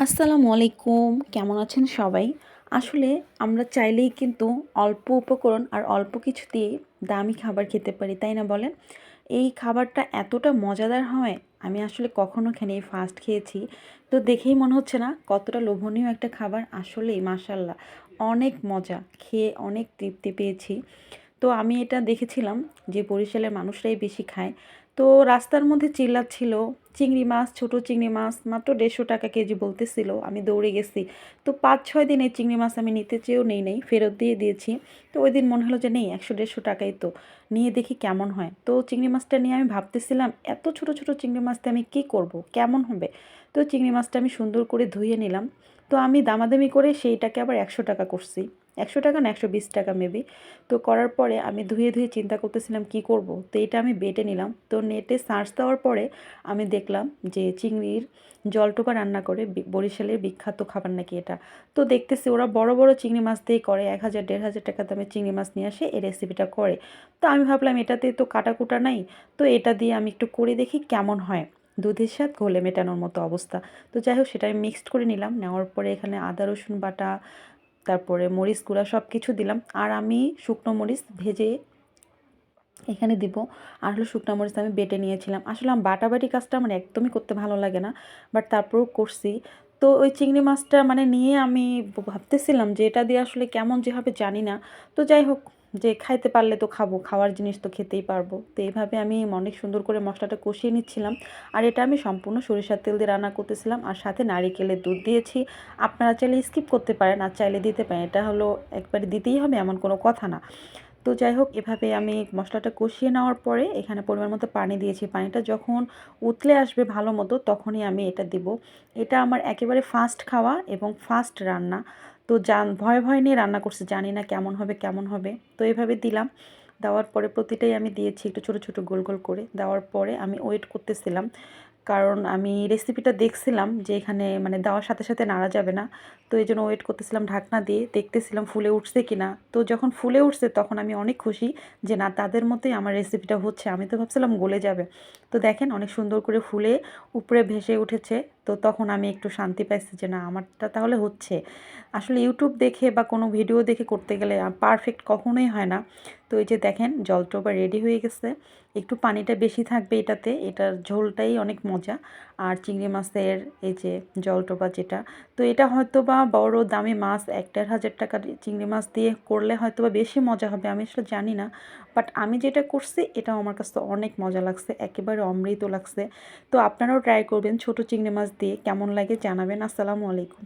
আসসালামু আলাইকুম। কেমন আছেন সবাই? আসলে আমরা চাইলেই কিন্তু অল্প উপকরণ আর অল্প কিছু দিয়ে দামি খাবার খেতে পারি, তাই না বলেন? এই খাবারটা এতটা মজাদার হয়, আমি আসলে কখনো খাইনি, এই ফার্স্ট খেয়েছি। তো দেখেই মনে হচ্ছে না কতটা লোভনীয় একটা খাবার। আসলেই মাশাআল্লাহ অনেক মজা, খেয়ে অনেক তৃপ্তি পেয়েছি। তো আমি এটা দেখেছিলাম যে বরিশালের মানুষরাই বেশি খায়। তো রাস্তার মধ্যে চিল্লাচ্ছিল চিংড়ি মাছ, ছোট চিংড়ি মাছ মাত্র 150 টাকা কেজি বলতেছিল। আমি দৌড়ে গেছি। তো 5-6 দিন এই চিংড়ি মাছ আমি নিতে চেয়েও নেই নাই, ফেরত দিয়ে দিয়েছি। তো ওই দিন মনে হলো যে নেই, 100-150 টাকাই তো, নিয়ে দেখি কেমন হয়। তো চিংড়ি মাছটা নিয়ে আমি ভাবতেছিলাম এত ছোট ছোট চিংড়ি মাছটা আমি কী করব, কেমন হবে। তো চিংড়ি মাছটা আমি সুন্দর করে ধুয়ে নিলাম। তো আমি দামাদামি করে সেইটাকে আবার 100 টাকা করছি। 100 টাকা না, 120 টাকা মেবি। তো করার পরে আমি ধুয়ে ধুয়ে চিন্তা করতেছিলাম কি করব। তো এটা আমি বেটে নিলাম। তো নেটে সার্চ দেওয়ার পরে আমি দেখলাম যে চিংড়ির জলটোপা রান্না করে, বরিশালের বিখ্যাত খাবার নাকি এটা। তো দেখতেছি ওরা বড় বড় চিংড়ি মাছ দিয়েই করে, 1000-1500 টাকা দামে চিংড়ি মাছ নিয়ে আসে এই রেসিপিটা করে। তো আমি ভাবলাম এটাতে তো কাটাকুটা নাই, তো এটা দিয়ে আমি একটু করে দেখি কেমন হয়। দুধের স্বাদ ঘোলে মেটানোর মতো অবস্থা। তো যাই হোক, সেটা আমি মিক্সড করে নিলাম। নেওয়ার পরে এখানে আদা রসুন বাটা, তারপরে মরিচ গুঁড়া সব কিছু দিলাম। আর আমি শুকনো মরিচ ভেজে এখানে দিব। আর হলো শুকনো মরিচ আমি বেটে নিয়েছিলাম। আসলে আমার বাটাবাটি কাজটা আমার একদমই করতে ভালো লাগে না, বাট তারপরেও করছি। তো ওই চিংড়ি মাছটা মানে নিয়ে আমি ভাবতেছিলাম যে এটা দিয়ে আসলে কেমন যে হবে জানি না। তো যাই হোক, যে খাইতে পারলে তো খাবো, খাওয়ার জিনিস তো খেতেই পারবো। তো এইভাবে আমি অনেক সুন্দর করে মশলাটা কষিয়ে নিচ্ছিলাম। আর এটা আমি সম্পূর্ণ সরিষার তেল দিয়ে রান্না করতেছিলাম, আর সাথে নারিকেলের দুধ দিয়েছি। আপনারা চাইলে স্কিপ করতে পারেন, আর চাইলে দিতে পারেন। এটা হলো একবারে দিতেই হবে এমন কোনো কথা না। তো যাই হোক, এভাবে আমি মশলাটা কষিয়ে নেওয়ার পরে এখানে পরিমাণ মতো পানি দিয়েছি। পানিটা যখন উতলে আসবে ভালো মতো, তখনই আমি এটা দিব। এটা আমার একেবারে ফার্স্ট খাওয়া এবং ফার্স্ট রান্না। তো ভয় ভয় নিয়ে রান্না করছি, জানি না কেমন হবে কেমন হবে। তো এভাবে দিলাম। দেওয়ার পরে প্রতিটাই আমি দিয়েছি একটু ছোট ছোট গোল গোল করে। দেওয়ার পরে আমি ওয়েট করতেছিলাম, কারণ আমি রেসিপিটা দেখছিলাম যে এখানে মানে দেওয়ার সাথে সাথে নাড়া যাবে না। তো এই জন্য ওয়েট করতেছিলাম ঢাকনা দিয়ে, দেখতেছিলাম ফুলে উঠছে কিনা। তো যখন ফুলে উঠছে তখন আমি অনেক খুশি যে না, তাদের মতোই আমার রেসিপিটা হচ্ছে। আমি তো ভাবছিলাম গলে যাবে। তো দেখেন অনেক সুন্দর করে ফুলে উপরে ভেসে উঠেছে। তো তখন আমি একটু শান্তি পাইছি যে না, আমারটা তাহলে হচ্ছে। আসলে ইউটিউব দেখে বা কোনো ভিডিও দেখে করতে গেলে পারফেক্ট কখনোই হয় না। তো এই যে দেখেন জলটোবা রেডি হয়ে গেছে। একটু পানিটা বেশি থাকবে এটাতে, এটার ঝোলটাই অনেক মজা। আর চিংড়ি মাছের এই যে জলটোবা যেটা, তো এটা হয়তো বা বড় দামি মাছ 1-1.5 টাকার চিংড়ি মাছ দিয়ে করলে হয়তো বা বেশি মজা হবে, আমি আসলে জানি না। বাট আমি যেটা করছি এটাও আমার কাছে অনেক মজা লাগছে, একেবারে অমৃত লাগছে। তো আপনারাও ট্রাই করবেন ছোট চিংড়ি মাছ দিয়ে, কেমন লাগে জানাবেন। আসসালামু আলাইকুম।